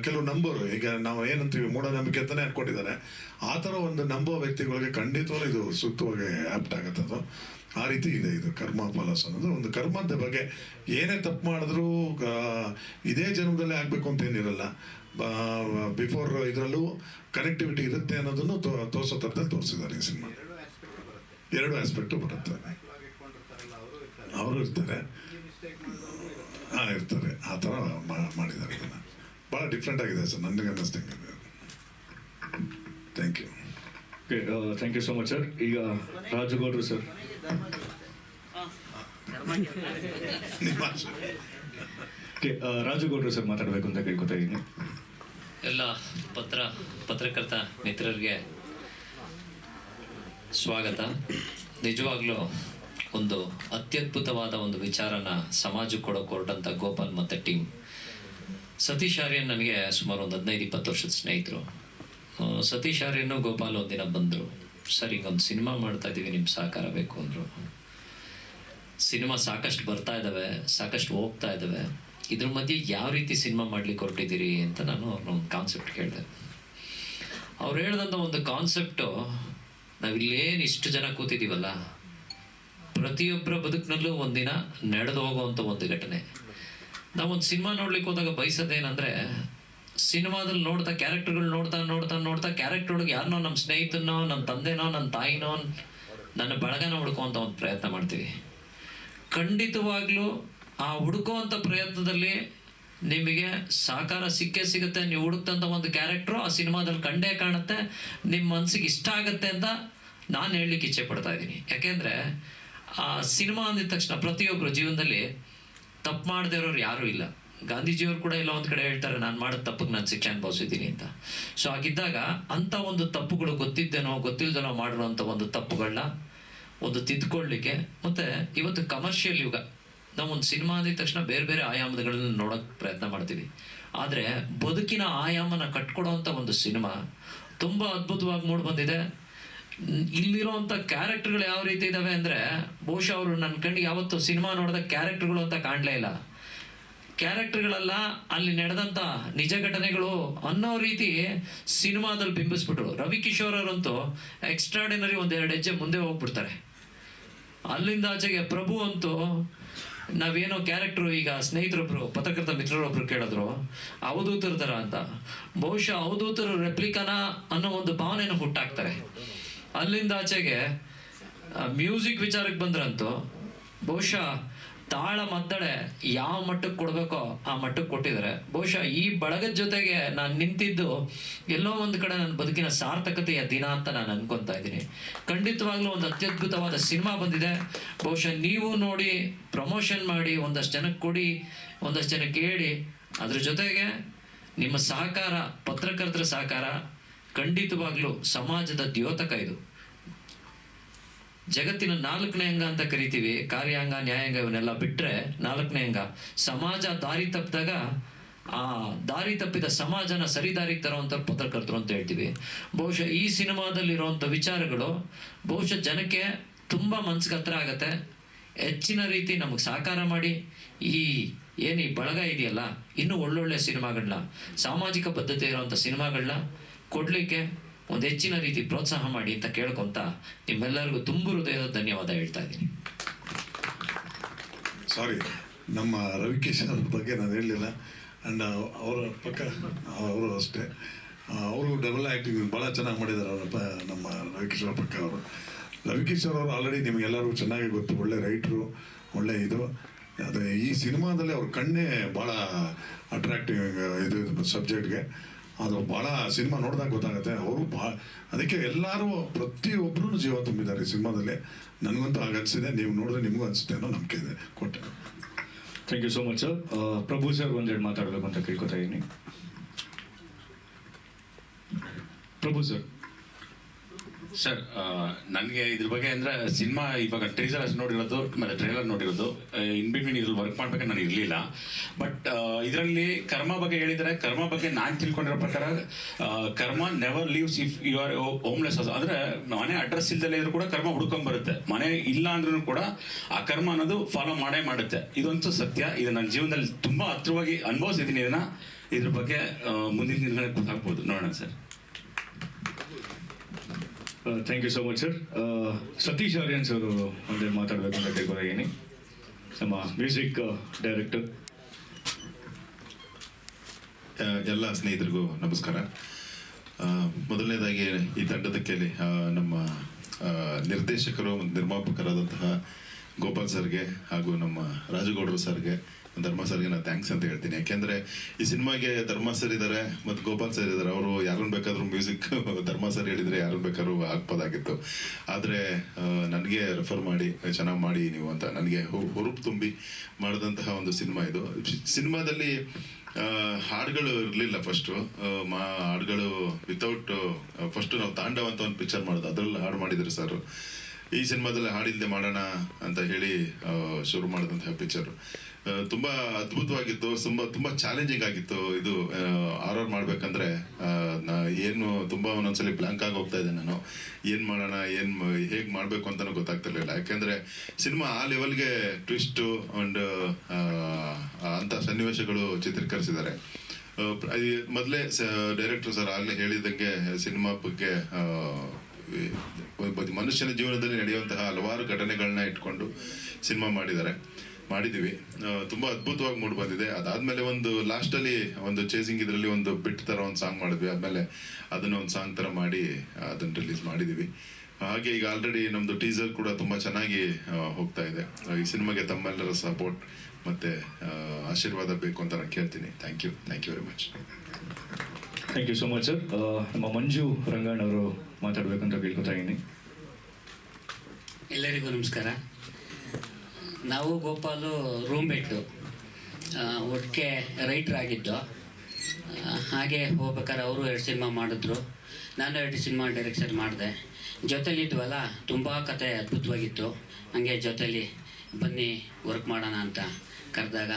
ಕೆಲವು ನಂಬೋರು, ಈಗ ನಾವು ಏನಂತೀವಿ ಮೂಢನಂಬಿಕೆ ಅಂತಲೇ ಅಂದ್ಕೊಂಡಿದ್ದಾರೆ, ಆ ಥರ ಒಂದು ನಂಬೋ ವ್ಯಕ್ತಿಗಳಿಗೆ ಖಂಡಿತವಾಗ್ಲೂ ಇದು ಸೂಕ್ತವಾಗಿ ಆ್ಯಪ್ಟ್ ಆಗುತ್ತೆ. ಅದು ಆ ರೀತಿ ಇದೆ. ಇದು ಕರ್ಮ ಫಾಲೋಸ್ ಅನ್ನೋದು ಒಂದು ಕರ್ಮದ ಬಗ್ಗೆ. ಏನೇ ತಪ್ಪು ಮಾಡಿದ್ರೂ ಇದೇ ಜನ್ಮದಲ್ಲೇ ಆಗಬೇಕು ಅಂತೇನಿರಲ್ಲ. ಬಿಫೋರ್ ಇದರಲ್ಲೂ ಕನೆಕ್ಟಿವಿಟಿ ಇರುತ್ತೆ ಅನ್ನೋದನ್ನು ತೋರಿಸೋ ಥರದಲ್ಲಿ ತೋರಿಸಿದ್ದಾರೆ ಈ ಸಿನಿಮಾ. 2 ಆಸ್ಪೆಕ್ಟು ಬರುತ್ತೆ. ಅವರು ಇರ್ತಾರೆ, ಇರ್ತಾರೆ, ಆ ಥರ ಮಾಡಿದ್ದಾರೆ. ಇದನ್ನು ಭಾಳ ಡಿಫ್ರೆಂಟ್ ಆಗಿದೆ ಸರ್, ನನಗೆ ಅನ್ನಿಸ್ದಂಗೆ. Thank you. Okay, thank you so much sir. ಈಗ ರಾಜುಗೌಡ್ರು ಸರ್. ಓಕೆ, ರಾಜುಗೌಡ್ರು ಸರ್ ಮಾತಾಡಬೇಕು ಅಂತ ಕೇಳ್ಕೊತಾ ಇದ್ದೀನಿ. ಎಲ್ಲ ಪತ್ರಕರ್ತ ಮಿತ್ರರಿಗೆ ಸ್ವಾಗತ. ನಿಜವಾಗ್ಲೂ ಒಂದು ಅತ್ಯದ್ಭುತವಾದ ಒಂದು ವಿಚಾರನ ಸಮಾಜಕ್ಕೆ ಕೊಡೋಕೆ ಹೊರಟಂಥ ಗೋಪಾಲ್ ಮತ್ತು ಟೀಮ್. ಸತೀಶ್ ಆರ್ಯನ್ ನನಗೆ ಸುಮಾರು ಒಂದು 15-20 ವರ್ಷದ ಸ್ನೇಹಿತರು. ಸತೀಶ್ ಆರ್ಯನು ಗೋಪಾಲ್ ಒಂದಿನ ಬಂದರು, ಸರ್ ಹಿಂಗೊಂದು ಸಿನಿಮಾ ಮಾಡ್ತಾ ಇದ್ದೀವಿ, ನಿಮ್ಮ ಸಹಕಾರ ಬೇಕು ಅಂದರು. ಸಿನಿಮಾ ಸಾಕಷ್ಟು ಬರ್ತಾ ಇದ್ದಾವೆ, ಸಾಕಷ್ಟು ಹೋಗ್ತಾ ಇದ್ದಾವೆ, ಇದ್ರ ಮಧ್ಯೆ ಯಾವ ರೀತಿ ಸಿನಿಮಾ ಮಾಡ್ಲಿಕ್ಕೆ ಹೊರಟಿದ್ದೀರಿ ಅಂತ ನಾನು ಅವ್ರನ್ನ ಒಂದು ಕಾನ್ಸೆಪ್ಟ್ ಕೇಳಿದೆ. ಅವ್ರು ಹೇಳ್ದಂಥ ಒಂದು ಕಾನ್ಸೆಪ್ಟು, ನಾವಿಲ್ಲೇನು ಇಷ್ಟು ಜನ ಕೂತಿದ್ದೀವಲ್ಲ, ಪ್ರತಿಯೊಬ್ಬರ ಬದುಕಿನಲ್ಲೂ ಒಂದಿನ ನಡೆದು ಹೋಗುವಂಥ ಒಂದು ಘಟನೆ. ನಾವೊಂದು ಸಿನಿಮಾ ನೋಡ್ಲಿಕ್ಕೆ ಹೋದಾಗ ಬಯಸೋದೇನೆಂದರೆ, ಸಿನಿಮಾದಲ್ಲಿ ನೋಡ್ತಾ ಕ್ಯಾರೆಕ್ಟರ್ಗಳು ನೋಡ್ತಾ ಕ್ಯಾರೆಕ್ಟರ್ ಒಳಗೆ ಯಾರನ್ನೋ ನಮ್ಮ ಸ್ನೇಹಿತನೋ, ನಮ್ಮ ತಂದೆನೋ, ನನ್ನ ತಾಯಿನೋ, ನನ್ನ ಬಳಗನ ಹುಡ್ಕೋವಂಥ ಒಂದು ಪ್ರಯತ್ನ ಮಾಡ್ತೀವಿ. ಖಂಡಿತವಾಗ್ಲೂ ಆ ಹುಡುಕುವಂಥ ಪ್ರಯತ್ನದಲ್ಲಿ ನಿಮಗೆ ಸಹಕಾರ ಸಿಗುತ್ತೆ. ನೀವು ಹುಡುಕ್ತಂಥ ಒಂದು ಕ್ಯಾರೆಕ್ಟ್ರು ಆ ಸಿನಿಮಾದಲ್ಲಿ ಕಂಡೇ ಕಾಣುತ್ತೆ, ನಿಮ್ಮ ಮನಸ್ಸಿಗೆ ಇಷ್ಟ ಆಗುತ್ತೆ ಅಂತ ನಾನು ಹೇಳಲಿಕ್ಕೆ ಇಚ್ಛೆ ಪಡ್ತಾ ಇದ್ದೀನಿ. ಯಾಕೆಂದರೆ ಆ ಸಿನಿಮಾ ಅಂದಿದ ತಕ್ಷಣ ಪ್ರತಿಯೊಬ್ಬರು ಜೀವನದಲ್ಲಿ ತಪ್ಪು ಮಾಡದೇ ಇರೋರು ಯಾರೂ ಇಲ್ಲ. ಗಾಂಧೀಜಿಯವರು ಕೂಡ ಎಲ್ಲ ಒಂದು ಕಡೆ ಹೇಳ್ತಾರೆ, ನಾನು ಮಾಡಿದ ತಪ್ಪಿಗೆ ನಾನು ಶಿಕ್ಷೆ ಅನುಭವಿಸಿದ್ದೀನಿ ಅಂತ. ಸೊ ಹಾಗಿದ್ದಾಗ ಅಂಥ ಒಂದು ತಪ್ಪುಗಳು ಗೊತ್ತಿದ್ದೇನೋ ಗೊತ್ತಿಲ್ಲದೇನೋ ಮಾಡಿರೋಂಥ ಒಂದು ತಪ್ಪುಗಳನ್ನ ಒಂದು ತಿದ್ದುಕೊಳ್ಳಲಿಕ್ಕೆ, ಮತ್ತು ಇವತ್ತು ಕಮರ್ಷಿಯಲ್ ಯುಗ, ನಾವೊಂದು ಸಿನಿಮಾ ಅಂದಿದ ತಕ್ಷಣ ಬೇರೆ ಬೇರೆ ಆಯಾಮಗಳನ್ನ ನೋಡೋಕ್ಕೆ ಪ್ರಯತ್ನ ಮಾಡ್ತೀವಿ. ಆದರೆ ಬದುಕಿನ ಆಯಾಮನ ಕಟ್ಕೊಡೋವಂಥ ಒಂದು ಸಿನಿಮಾ ತುಂಬ ಅದ್ಭುತವಾಗಿ ಮೂಡಿ ಬಂದಿದೆ. ಇಲ್ಲಿರೋವಂಥ ಕ್ಯಾರೆಕ್ಟರ್ಗಳು ಯಾವ ರೀತಿ ಇದ್ದಾವೆ ಅಂದರೆ, ಬಹುಶಃ ಅವರು ನನ್ನ ಕಣ್ಣಿಗೆ ಯಾವತ್ತು ಸಿನಿಮಾ ನೋಡಿದ ಕ್ಯಾರೆಕ್ಟರ್ಗಳು ಅಂತ ಕಾಣಲೇ ಇಲ್ಲ. ಕ್ಯಾರೆಕ್ಟರ್ಗಳೆಲ್ಲ ಅಲ್ಲಿ ನಡೆದಂಥ ನಿಜ ಘಟನೆಗಳು ಅನ್ನೋ ರೀತಿ ಸಿನಿಮಾದಲ್ಲಿ ಬಿಂಬಿಸ್ಬಿಟ್ರು. ರವಿ ಕಿಶೋರ್ ಅವರಂತೂ ಎಕ್ಸ್ಟ್ರಾಡಿನರಿ 1-2 ಹೆಜ್ಜೆ ಮುಂದೆ ಹೋಗ್ಬಿಡ್ತಾರೆ. ಅಲ್ಲಿಂದ ಆಚೆಗೆ ಪ್ರಭು ಅಂತೂ ನಾವೇನೋ ಕ್ಯಾರೆಕ್ಟ್ರು, ಈಗ ಸ್ನೇಹಿತರೊಬ್ರು ಪತ್ರಕರ್ತ ಮಿತ್ರರೊಬ್ರು ಕೇಳಿದ್ರು ಅವಧೂತರ ಥರ ಅಂತ, ಬಹುಶಃ ಅವಧೂತರ ರೆಪ್ಲಿಕಾನ ಅನ್ನೋ ಒಂದು ಭಾವನೆಯನ್ನು ಹುಟ್ಟಾಕ್ತಾರೆ. ಅಲ್ಲಿಂದ ಆಚೆಗೆ ಮ್ಯೂಸಿಕ್ ವಿಚಾರಕ್ಕೆ ಬಂದ್ರಂತೂ ಬಹುಶಃ ತಾಳ ಮದ್ದಳೆ ಯಾವ ಮಟ್ಟಕ್ಕೆ ಕೊಡಬೇಕೋ ಆ ಮಟ್ಟಕ್ಕೆ ಕೊಟ್ಟಿದ್ದಾರೆ. ಬಹುಶಃ ಈ ಬಳಗದ ಜೊತೆಗೆ ನಾನು ನಿಂತಿದ್ದು ಎಲ್ಲೋ ಒಂದು ಕಡೆ ನನ್ನ ಬದುಕಿನ ಸಾರ್ಥಕತೆಯ ದಿನ ಅಂತ ನಾನು ಅನ್ಕೊತಾ ಇದ್ದೀನಿ. ಖಂಡಿತವಾಗ್ಲೂ ಒಂದು ಅತ್ಯದ್ಭುತವಾದ ಸಿನಿಮಾ ಬಂದಿದೆ. ಬಹುಶಃ ನೀವು ನೋಡಿ, ಪ್ರಮೋಷನ್ ಮಾಡಿ, ಒಂದಷ್ಟು ಜನಕ್ಕೆ ಕೊಡಿ, ಒಂದಷ್ಟು ಜನಕ್ಕೆ ಹೇಳಿ. ಅದ್ರ ಜೊತೆಗೆ ನಿಮ್ಮ ಸಹಕಾರ, ಪತ್ರಕರ್ತರ ಸಹಕಾರ ಖಂಡಿತವಾಗ್ಲೂ ಸಮಾಜದ ದ್ಯೋತಕ. ಇದು ಜಗತ್ತಿನ 4ನೇ ಅಂಗ ಅಂತ ಕರಿತೀವಿ. ಕಾರ್ಯಾಂಗ, ನ್ಯಾಯಾಂಗ ಇವನ್ನೆಲ್ಲ ಬಿಟ್ಟರೆ 4ನೇ ಅಂಗ ಸಮಾಜ. ದಾರಿ ತಪ್ಪಿದಾಗ ಆ ದಾರಿ ತಪ್ಪಿದ ಸಮಾಜನ ಸರಿದಾರಿಗೆ ತರುವಂಥ ಪತ್ರಕರ್ತರು ಅಂತ ಹೇಳ್ತೀವಿ. ಬಹುಶಃ ಈ ಸಿನಿಮಾದಲ್ಲಿರುವಂಥ ವಿಚಾರಗಳು ಬಹುಶಃ ಜನಕ್ಕೆ ತುಂಬ ಮನ್ಸಿಗೆ ಹತ್ರ ಆಗತ್ತೆ. ಹೆಚ್ಚಿನ ರೀತಿ ನಮಗೆ ಸಹಕಾರ ಮಾಡಿ ಈ ಬಳಗ ಇದೆಯಲ್ಲ, ಇನ್ನೂ ಒಳ್ಳೊಳ್ಳೆ ಸಿನಿಮಾಗಳನ್ನ, ಸಾಮಾಜಿಕ ಬದ್ಧತೆ ಇರುವಂಥ ಸಿನಿಮಾಗಳನ್ನ ಕೊಡಲಿಕ್ಕೆ ಒಂದು ಹೆಚ್ಚಿನ ರೀತಿ ಪ್ರೋತ್ಸಾಹ ಮಾಡಿ ಅಂತ ಕೇಳ್ಕೊಂತ ನಿಮ್ಮೆಲ್ಲರಿಗೂ ತುಂಬ ಹೃದಯದ ಧನ್ಯವಾದ ಹೇಳ್ತಾ ಇದ್ದೀನಿ. ಸಾರಿ, ನಮ್ಮ ರವಿಕಿಶನ್ ಅವ್ರ ಬಗ್ಗೆ ನಾನು ಹೇಳಲಿಲ್ಲ. ಆ್ಯಂಡ್ ಅವರ ಪಕ್ಕ ಅವರು ಅಷ್ಟೇ, ಅವರು ಡಬಲ್ ಆ್ಯಕ್ಟಿಂಗ್ ಭಾಳ ಚೆನ್ನಾಗಿ ಮಾಡಿದ್ದಾರೆ. ಅವರ ನಮ್ಮ ರವಿಕಿಶೋರ್ ಪಕ್ಕ ಅವರು. ರವಿಕಿಶೋರ್ ಅವರು ಆಲ್ರೆಡಿ ನಿಮಗೆಲ್ಲರಿಗೂ ಚೆನ್ನಾಗಿ ಗೊತ್ತು, ಒಳ್ಳೆ ರೈಟ್ರು, ಒಳ್ಳೆ ಇದು. ಅದು ಈ ಸಿನಿಮಾದಲ್ಲಿ ಅವ್ರ ಕಣ್ಣೇ ಭಾಳ ಅಟ್ರಾಕ್ಟಿವ್ ಇದು ಸಬ್ಜೆಕ್ಟ್ಗೆ. ಅದು ಭಾಳ ಸಿನಿಮಾ ನೋಡಿದಾಗ ಗೊತ್ತಾಗುತ್ತೆ. ಅವರು ಅದಕ್ಕೆ ಎಲ್ಲರೂ ಪ್ರತಿಯೊಬ್ಬರೂ ಜೀವ ತುಂಬಿದ್ದಾರೆ ಈ ಸಿನಿಮಾದಲ್ಲಿ. ನನಗಂತೂ ಹಾಗೆ ಅನಿಸಿದೆ, ನೀವು ನೋಡಿದ್ರೆ ನಿಮಗೂ ಅನಿಸುತ್ತೆ ಅನ್ನೋ ನಂಬಿಕೆ ಇದೆ. ಕೊಟ್ಟೆ. Thank you so much sir. Prabhu sir ಒಂದೆರಡು ಮಾತಾಡಬೇಕು ಅಂತ ಕೇಳ್ಕೊತಾ ಇದ್ದೀನಿ. ಪ್ರಭು ಸರ್. ಸರ್, ನನಗೆ ಇದ್ರ ಬಗ್ಗೆ ಅಂದರೆ ಸಿನಿಮಾ ಇವಾಗ ಟ್ರೀಸರ್ ಅಷ್ಟು ನೋಡಿರೋದು ಮತ್ತು ಟ್ರೇಲರ್ ನೋಡಿರೋದು, ಇನ್ ಬಿಟ್ವೀನ್ ಇದ್ರಲ್ಲಿ ವರ್ಕ್ ಮಾಡ್ಬೇಕಾದ್ರೆ ನಾನು ಇರಲಿಲ್ಲ. ಬಟ್ ಇದರಲ್ಲಿ ಕರ್ಮ ಬಗ್ಗೆ ಹೇಳಿದರೆ, ಕರ್ಮ ಬಗ್ಗೆ ನಾನು ತಿಳ್ಕೊಂಡಿರೋ ಪ್ರಕಾರ karma never leaves if you are homeless. ಅಂದರೆ ಮನೆ ಅಡ್ರೆಸ್ ಇಲ್ದಲೇ ಇದ್ರೂ ಕೂಡ ಕರ್ಮ ಹುಡ್ಕೊಂಬರುತ್ತೆ. ಮನೆ ಇಲ್ಲ ಅಂದ್ರೂ ಕೂಡ ಆ ಕರ್ಮ ಅನ್ನೋದು ಫಾಲೋ ಮಾಡೇ ಮಾಡುತ್ತೆ. ಇದಂತೂ ಸತ್ಯ. ಇದು ನನ್ನ ಜೀವನದಲ್ಲಿ ತುಂಬ ಹತ್ರವಾಗಿ ಅನುಭವಿಸಿದ್ದೀನಿ. ಇದ್ರ ಬಗ್ಗೆ ಮುಂದಿನ ದಿನಗಳಲ್ಲಿ ಗೊತ್ತಾಗ್ಬೋದು. ನೋಡೋಣ sir. Thank you so much sir. Satish Aryans ಅವರು ಒಂದೆರಡು ಮಾತಾಡಬೇಕು ಅಂತ ಕೇಳ್ಕೊತಾ ಇದ್ದೀನಿ. ನಮ್ಮ ಮ್ಯೂಸಿಕ್ ಡೈರೆಕ್ಟರ್. ಎಲ್ಲ ಸ್ನೇಹಿತರಿಗೂ ನಮಸ್ಕಾರ. ಮೊದಲನೇದಾಗಿ ಈ ತಂಡದಕ್ಕೆ ನಮ್ಮ ನಿರ್ದೇಶಕರು ಮತ್ತು ನಿರ್ಮಾಪಕರಾದಂತಹ ಗೋಪಾಲ್ ಸರ್ಗೆ ಹಾಗೂ ನಮ್ಮ ರಾಜಗೌಡರು ಸರ್ಗೆ, ಧರ್ಮ ಸರ್ಗೆ ನಾನು ಥ್ಯಾಂಕ್ಸ್ ಅಂತ ಹೇಳ್ತೀನಿ. ಯಾಕೆಂದರೆ ಈ ಸಿನಿಮಾಗೆ ಧರ್ಮ ಸರ್ ಇದ್ದಾರೆ ಮತ್ತು ಗೋಪಾಲ್ ಸರ್ ಇದ್ದಾರೆ. ಅವರು ಯಾರನ್ನು ಬೇಕಾದರೂ ಮ್ಯೂಸಿಕ್ ಧರ್ಮ ಸರ್ ಹೇಳಿದರೆ ಯಾರನ್ನು ಬೇಕಾದ್ರೂ ಹಾಕ್ಬೋದಾಗಿತ್ತು. ಆದರೆ ನನಗೆ ರೆಫರ್ ಮಾಡಿ ಚೆನ್ನಾಗಿ ಮಾಡಿ ನೀವು ಅಂತ ನನಗೆ ಹುರುಪು ತುಂಬಿ ಮಾಡಿದಂತಹ ಒಂದು ಸಿನಿಮಾ ಇದು. ಸಿನಿಮಾದಲ್ಲಿ ಹಾಡುಗಳು ಇರಲಿಲ್ಲ ಫಸ್ಟು. ಹಾಡುಗಳು ವಿತೌಟ್ ಫಸ್ಟು ನಾವು ತಾಂಡವ ಅಂತ ಒಂದು ಪಿಕ್ಚರ್ ಮಾಡೋದು, ಅದರಲ್ಲಿ ಹಾಡು ಮಾಡಿದ್ರು ಸರ್. ಈ ಸಿನಿಮಾದಲ್ಲಿ ಹಾಡಿಲ್ಲದೆ ಮಾಡೋಣ ಅಂತ ಹೇಳಿ ಶುರು ಮಾಡಿದಂತಹ ಪಿಕ್ಚರು ತುಂಬ ಅದ್ಭುತವಾಗಿತ್ತು. ತುಂಬ ಚಾಲೆಂಜಿಂಗ್ ಆಗಿತ್ತು. ಇದು ಆರ್ ಮಾಡಬೇಕಂದ್ರೆ ಏನು ತುಂಬ ಒಂದೊಂದ್ಸಲಿ ಬ್ಲ್ಯಾಂಕ್ ಆಗಿ ಹೋಗ್ತಾ ಇದ್ದೆ ನಾನು. ಏನು ಮಾಡೋಣ, ಹೇಗೆ ಮಾಡಬೇಕು ಅಂತಲೂ ಗೊತ್ತಾಗ್ತಿರ್ಲಿಲ್ಲ. ಯಾಕೆಂದರೆ ಸಿನಿಮಾ ಆ ಲೆವೆಲ್ಗೆ ಟ್ವಿಸ್ಟು ಆ್ಯಂಡ್ ಅಂಥ ಸನ್ನಿವೇಶಗಳು ಚಿತ್ರೀಕರಿಸಿದ್ದಾರೆ. ಮೊದಲೇ ಡೈರೆಕ್ಟರ್ ಸರ್ ಆಗಲೇ ಹೇಳಿದಂಗೆ ಸಿನಿಮಾ ಬಗ್ಗೆ ಮನುಷ್ಯನ ಜೀವನದಲ್ಲಿ ನಡೆಯುವಂತಹ ಹಲವಾರು ಘಟನೆಗಳನ್ನ ಇಟ್ಕೊಂಡು ಸಿನಿಮಾ ಮಾಡಿದ್ದೀವಿ. ತುಂಬ ಅದ್ಭುತವಾಗಿ ಮೂಡಿ ಬಂದಿದೆ. ಅದಾದಮೇಲೆ ಒಂದು ಲಾಸ್ಟಲ್ಲಿ ಒಂದು ಚೇಸಿಂಗ್ ಇದರಲ್ಲಿ ಒಂದು ಬಿಟ್ ಥರ ಒಂದು ಸಾಂಗ್ ಮಾಡಿದ್ವಿ. ಆದಮೇಲೆ ಅದನ್ನು ಒಂದು ಸಾಂಗ್ ಥರ ಮಾಡಿ ಅದನ್ನು ರಿಲೀಸ್ ಮಾಡಿದ್ದೀವಿ. ಹಾಗೆ ಈಗ ಆಲ್ರೆಡಿ ನಮ್ಮದು ಟೀಸರ್ ಕೂಡ ತುಂಬ ಚೆನ್ನಾಗಿ ಹೋಗ್ತಾ ಇದೆ. ಈ ಸಿನಿಮಾಗೆ ತಮ್ಮೆಲ್ಲರ ಸಪೋರ್ಟ್ ಮತ್ತು ಆಶೀರ್ವಾದ ಬೇಕು ಅಂತ ನಾನು ಕೇಳ್ತೀನಿ. Thank you very much. Thank you so much sir. ನಮ್ಮ ಮಂಜು ರಂಗಣ್ಣ ಅವರು ಮಾತಾಡಬೇಕಂತ ಕೇಳ್ಕೊತಾ ಇದ್ದೀನಿ. ಎಲ್ಲರಿಗೂ ನಮಸ್ಕಾರ. ನಾವು ಗೋಪಾಲು ರೂಮ್ಮೇಟು, ಒಟ್ಟಿಗೆ ರೈಟ್ರ್ ಆಗಿದ್ದು. ಹಾಗೆ ಹೋಗ್ಬೇಕಾದ್ರೆ ಅವರು 2 ಸಿನಿಮಾ ಮಾಡಿದ್ರು, ನಾನು 2 ಸಿನಿಮಾ ಡೈರೆಕ್ಷನ್ ಮಾಡಿದೆ. ಜೊತೆಲಿದ್ವಲ್ಲ, ತುಂಬ ಕತೆ ಅದ್ಭುತವಾಗಿತ್ತು. ಹಾಗೆ ಜೊತೆಲಿ ಬನ್ನಿ ವರ್ಕ್ ಮಾಡೋಣ ಅಂತ ಕರೆದಾಗ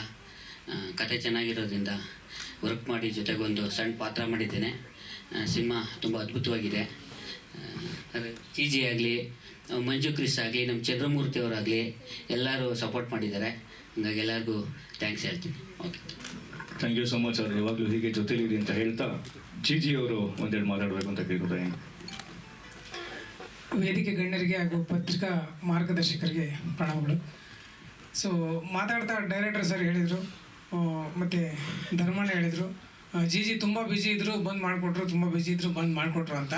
ಕತೆ ಚೆನ್ನಾಗಿರೋದ್ರಿಂದ ವರ್ಕ್ ಮಾಡಿ ಜೊತೆಗೊಂದು ಸಣ್ಣ ಪಾತ್ರ ಮಾಡಿದ್ದೇನೆ. ಸಿನಿಮಾ ತುಂಬ ಅದ್ಭುತವಾಗಿದೆ. ಜಿ ಆಗಲಿ, ಮಂಜು ಕ್ರಿಸ್ ಆಗಲಿ, ನಮ್ಮ ಚಂದ್ರಮೂರ್ತಿ ಅವರಾಗಲಿ ಎಲ್ಲರೂ ಸಪೋರ್ಟ್ ಮಾಡಿದ್ದಾರೆ. ಹಾಗಾಗಿ ಎಲ್ಲರಿಗೂ ಥ್ಯಾಂಕ್ಸ್ ಹೇಳ್ತೀನಿ. Okay, thank you so much sir. ಯಾವಾಗಲೂ ಹೀಗೆ ಜೊತೆಲಿದೆ ಅಂತ ಹೇಳ್ತಾ ಜಿ ಅವರು ಒಂದೆರಡು ಮಾತಾಡಬೇಕು ಅಂತ ಕೇಳ್ಕೊತಾ ಇದ್ದೀನಿ. ವೇದಿಕೆ ಗಣ್ಯರಿಗೆ ಹಾಗೂ ಪತ್ರಿಕಾ ಮಾರ್ಗದರ್ಶಕರಿಗೆ ಪ್ರಣಾಮಗಳು. ಸೊ ಮಾತಾಡ್ತಾ ಡೈರೆಕ್ಟರ್ ಸರ್ ಹೇಳಿದರು, ಮತ್ತು ಧರ್ಮಣ್ಣ ಹೇಳಿದರು, ಜಿ ತುಂಬ ಬ್ಯುಸಿ ಇದ್ದರು ಬಂದ್ ಮಾಡಿಕೊಟ್ರು, ತುಂಬ ಬ್ಯುಸಿ ಇದ್ದರು ಬಂದ್ ಮಾಡಿಕೊಟ್ರು ಅಂತ.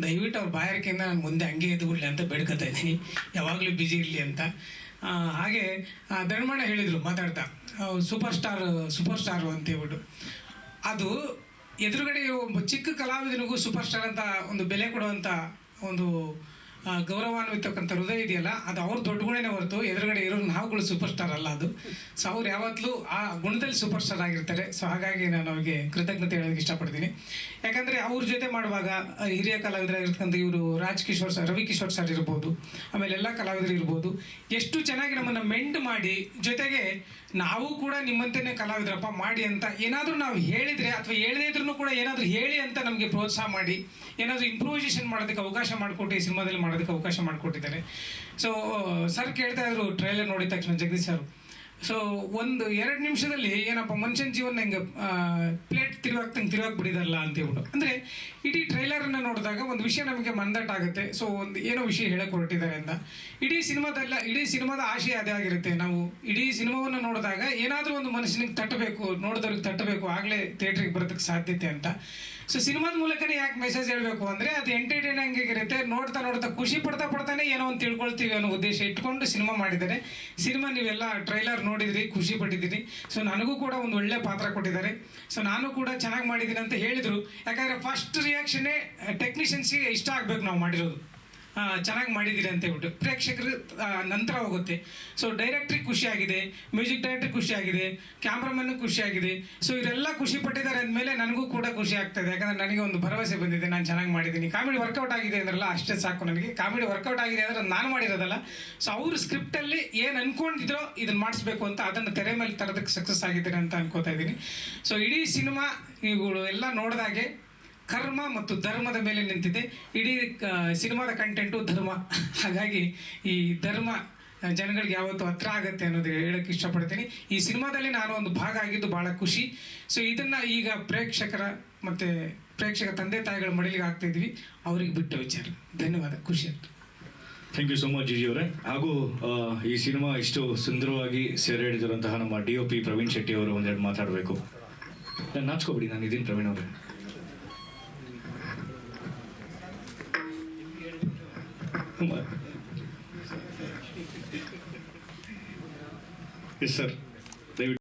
ದಯವಿಟ್ಟು ಅವ್ರ ಬಾಯಾರಿಕೆಯಿಂದ ನಾನು ಮುಂದೆ ಹಂಗೆ ಎದ್ದು ಬಿಡಲಿ ಅಂತ ಬೇಡ್ಕೊತಾ ಇದ್ದೀನಿ, ಯಾವಾಗಲೂ ಬ್ಯುಸಿ ಇರಲಿ ಅಂತ. ಹಾಗೆ ಧರ್ಮಣ್ಣ ಹೇಳಿದರು ಮಾತಾಡ್ತಾ, ಸೂಪರ್ ಸ್ಟಾರು ಅಂತ ಹೇಳ್ಬಿಟ್ಟು. ಅದು ಎದುರುಗಡೆ ಒಬ್ಬ ಚಿಕ್ಕ ಕಲಾವಿದನಿಗೂ ಸೂಪರ್ ಸ್ಟಾರ್ ಅಂತ ಒಂದು ಬೆಲೆ ಕೊಡುವಂಥ ಒಂದು ಗೌರವಾನ್ವಿತಕ್ಕಂಥ ಹೃದಯ ಇದೆಯಲ್ಲ, ಅದು ಅವ್ರ ದೊಡ್ಡ ಗುಣನೇ ಹೊರತು ಎದುರುಗಡೆ ಇರೋರು ನಾವುಗಳು ಸೂಪರ್ ಸ್ಟಾರ್ ಅಲ್ಲ ಅದು. ಸೊ ಅವ್ರು ಯಾವತ್ತೂ ಆ ಗುಣದಲ್ಲಿ ಸೂಪರ್ ಸ್ಟಾರ್ ಆಗಿರ್ತಾರೆ. ಸೊ ಹಾಗಾಗಿ ನಾನು ಅವ್ರಿಗೆ ಕೃತಜ್ಞತೆ ಹೇಳೋದಕ್ಕೆ ಇಷ್ಟಪಡ್ತೀನಿ. ಯಾಕಂದರೆ ಅವ್ರ ಜೊತೆ ಮಾಡುವಾಗ ಹಿರಿಯ ಕಲಾವಿದರಾಗಿರ್ತಕ್ಕಂಥ ಇವರು ರವಿಕಿಶೋರ್ ಸರ್ ಇರ್ಬೋದು, ಆಮೇಲೆ ಎಲ್ಲ ಕಲಾವಿದರು ಇರ್ಬೋದು, ಎಷ್ಟು ಚೆನ್ನಾಗಿ ನಮ್ಮನ್ನು ಮೆಂಡ್ ಮಾಡಿ, ಜೊತೆಗೆ ನಾವು ಕೂಡ ನಿಮ್ಮಂತೆಯೇ ಕಲಾವಿದರಪ್ಪ ಮಾಡಿ ಅಂತ ಏನಾದರೂ ನಾವು ಹೇಳಿದರೆ ಅಥವಾ ಹೇಳದೇ ಇದ್ರೂ ಕೂಡ ಏನಾದರೂ ಹೇಳಿ ಅಂತ ನಮಗೆ ಪ್ರೋತ್ಸಾಹ ಮಾಡಿ ಏನಾದರೂ ಇಂಪ್ರೂವೈಸೇಷನ್ ಮಾಡೋದಕ್ಕೆ ಅವಕಾಶ ಮಾಡಿಕೊಟ್ಟು ಈ ಸಿನಿಮಾದಲ್ಲಿ ಮಾಡೋದಕ್ಕೆ ಅವಕಾಶ ಮಾಡಿಕೊಟ್ಟಿದ್ದಾರೆ. ಸೊ ಸರ್ ಕೇಳ್ತಾ ಇದ್ರು ಟ್ರೈಲರ್ ನೋಡಿದ ತಕ್ಷಣ ಜಗದೀಶ್ ಸರ್. ಸೊ 1-2 ನಿಮಿಷದಲ್ಲಿ ಏನಪ್ಪ ಮನುಷ್ಯನ ಜೀವನ ಹಿಂಗೆ ಪ್ಲೇಟ್ ತಿರುವಾಗಿ ಬಿಡಿದಾರಲ್ಲ ಅಂತ ಹೇಳ್ಬಿಟ್ಟು. ಅಂದರೆ ಇಡೀ ಟ್ರೈಲರನ್ನು ನೋಡಿದಾಗ ಒಂದು ವಿಷಯ ನಮಗೆ ಮಂದಟ್ಟಾಗುತ್ತೆ. ಸೊ ಒಂದು ಏನೋ ವಿಷಯ ಹೇಳಕ್ಕೆ ಹೊರಟಿದ್ದಾರೆ ಅಂತ. ಇಡೀ ಸಿನಿಮಾದ ಆಶಯ ಅದೇ ಆಗಿರುತ್ತೆ. ನಾವು ಇಡೀ ಸಿನಿಮಾವನ್ನು ನೋಡಿದಾಗ ಏನಾದರೂ ಒಂದು ಮನುಷ್ಯನಿಗೆ ತಟ್ಟಬೇಕು, ನೋಡಿದವ್ರಿಗೆ ತಟ್ಟಬೇಕು, ಆಗಲೇ ಥಿಯೇಟ್ರಿಗೆ ಬರೋದಕ್ಕೆ ಸಾಧ್ಯತೆ ಅಂತ. ಸೊ ಸಿನಿಮಾದ ಮೂಲಕನೇ ಯಾಕೆ ಮೆಸೇಜ್ ಹೇಳಬೇಕು ಅಂದರೆ ಅದು ಎಂಟರ್ಟೈನಿಂಗ್ ಆಗಿರುತ್ತೆ, ನೋಡ್ತಾ ನೋಡ್ತಾ ಖುಷಿ ಪಡ್ತಾನೆ ಏನೋ ಒಂದು ತಿಳ್ಕೊಳ್ತೀವಿ ಅನ್ನೋ ಉದ್ದೇಶ ಇಟ್ಕೊಂಡು ಸಿನಿಮಾ ಮಾಡಿದ್ದಾರೆ. ಸಿನಿಮಾ ನೀವೆಲ್ಲ ಟ್ರೈಲರ್ ನೋಡಿದ್ರಿ, ಖುಷಿ ಪಟ್ಟಿದ್ದೀರಿ. ಸೊ ನನಗೂ ಕೂಡ ಒಂದು ಒಳ್ಳೆ ಪಾತ್ರ ಕೊಟ್ಟಿದ್ದಾರೆ. ಸೊ ನಾನು ಕೂಡ ಚೆನ್ನಾಗಿ ಮಾಡಿದ್ದೀನಿ ಅಂತ ಹೇಳಿದರು. ಯಾಕಂದರೆ ಫಸ್ಟ್ ರಿಯಾಕ್ಷನ್ನೇ ಟೆಕ್ನಿಷಿಯನ್ಸ್ಗೆ ಇಷ್ಟ ಆಗಬೇಕು ನಾವು ಮಾಡಿರೋದು, ಚೆನ್ನಾಗಿ ಮಾಡಿದ್ದೀರಿ ಅಂತ ಹೇಳ್ಬಿಟ್ಟು. ಪ್ರೇಕ್ಷಕರು ನಂತರ ಹೋಗುತ್ತೆ. ಸೊ ಡೈರೆಕ್ಟ್ರಿಗೆ ಖುಷಿಯಾಗಿದೆ, ಮ್ಯೂಸಿಕ್ ಡೈರೆಕ್ಟ್ರಿಗೆ ಖುಷಿಯಾಗಿದೆ, ಕ್ಯಾಮ್ರಾಮನ್ನಿಗೆ ಖುಷಿಯಾಗಿದೆ. ಸೊ ಇವರೆಲ್ಲ ಖುಷಿ ಪಟ್ಟಿದ್ದಾರೆ ಅಂದಮೇಲೆ ನನಗೂ ಕೂಡ ಖುಷಿ ಆಗ್ತಾಯಿದೆ. ಯಾಕಂದರೆ ನನಗೆ ಒಂದು ಭರವಸೆ ಬಂದಿದೆ, ನಾನು ಚೆನ್ನಾಗಿ ಮಾಡಿದ್ದೀನಿ. ಕಾಮಿಡಿ ವರ್ಕೌಟ್ ಆಗಿದೆ ಅಂದ್ರಲ್ಲ, ಅಷ್ಟೇ ಸಾಕು ನನಗೆ. ಕಾಮಿಡಿ ವರ್ಕೌಟ್ ಆಗಿದೆ ಅಂದರೆ ನಾನು ಮಾಡಿರೋದಲ್ಲ. ಸೊ ಅವರು ಸ್ಕ್ರಿಪ್ಟಲ್ಲಿ ಏನು ಅಂದ್ಕೊಂಡಿದ್ರೋ ಇದನ್ನು ಮಾಡಿಸ್ಬೇಕು ಅಂತ ಅದನ್ನು ತೆರೆ ಮೇಲೆ ತರೋದಕ್ಕೆ ಸಕ್ಸಸ್ ಆಗಿದ್ದಾರೆ ಅಂತ ಅನ್ಕೋತಾ ಇದ್ದೀನಿ. ಸೊ ಇಡೀ ಸಿನಿಮಾ ಇವುಗಳು ಎಲ್ಲ ನೋಡಿದಾಗೆ ಕರ್ಮ ಮತ್ತು ಧರ್ಮದ ಮೇಲೆ ನಿಂತಿದೆ. ಇಡೀ ಸಿನಿಮಾದ ಕಂಟೆಂಟು ಧರ್ಮ. ಹಾಗಾಗಿ ಈ ಧರ್ಮ ಜನಗಳಿಗೆ ಯಾವತ್ತೂ ಹತ್ರ ಆಗುತ್ತೆ ಅನ್ನೋದು ಹೇಳೋಕ್ಕೆ ಇಷ್ಟಪಡ್ತೀನಿ. ಈ ಸಿನಿಮಾದಲ್ಲಿ ನಾನು ಒಂದು ಭಾಗ ಆಗಿದ್ದು ಭಾಳ ಖುಷಿ. ಸೊ ಇದನ್ನು ಈಗ ಪ್ರೇಕ್ಷಕರ ಮತ್ತು ಪ್ರೇಕ್ಷಕ ತಂದೆ ತಾಯಿಗಳ ಮಡಿಲಿಗೆ ಹಾಕ್ತಾಯಿದ್ವಿ, ಅವ್ರಿಗೆ ಬಿಟ್ಟ ವಿಚಾರ. ಧನ್ಯವಾದ, ಖುಷಿ ಆಯಿತು. Thank you so much GG ಅವರೇ. ಹಾಗೂ ಈ ಸಿನಿಮಾ ಇಷ್ಟು ಸುಂದರವಾಗಿ ಸೆರೆ ಹಿಡಿದಿರುವಂತಹ ನಮ್ಮ DOP ಪ್ರವೀಣ್ ಶೆಟ್ಟಿ ಅವರು ಒಂದೆರಡು ಮಾತಾಡಬೇಕು. ನಾನು ನಾಚ್ಕೋಬಿಡಿ, ನಾನು ಇದೀನಿ ಪ್ರವೀಣ್ ಅವರೇ. Yes sir.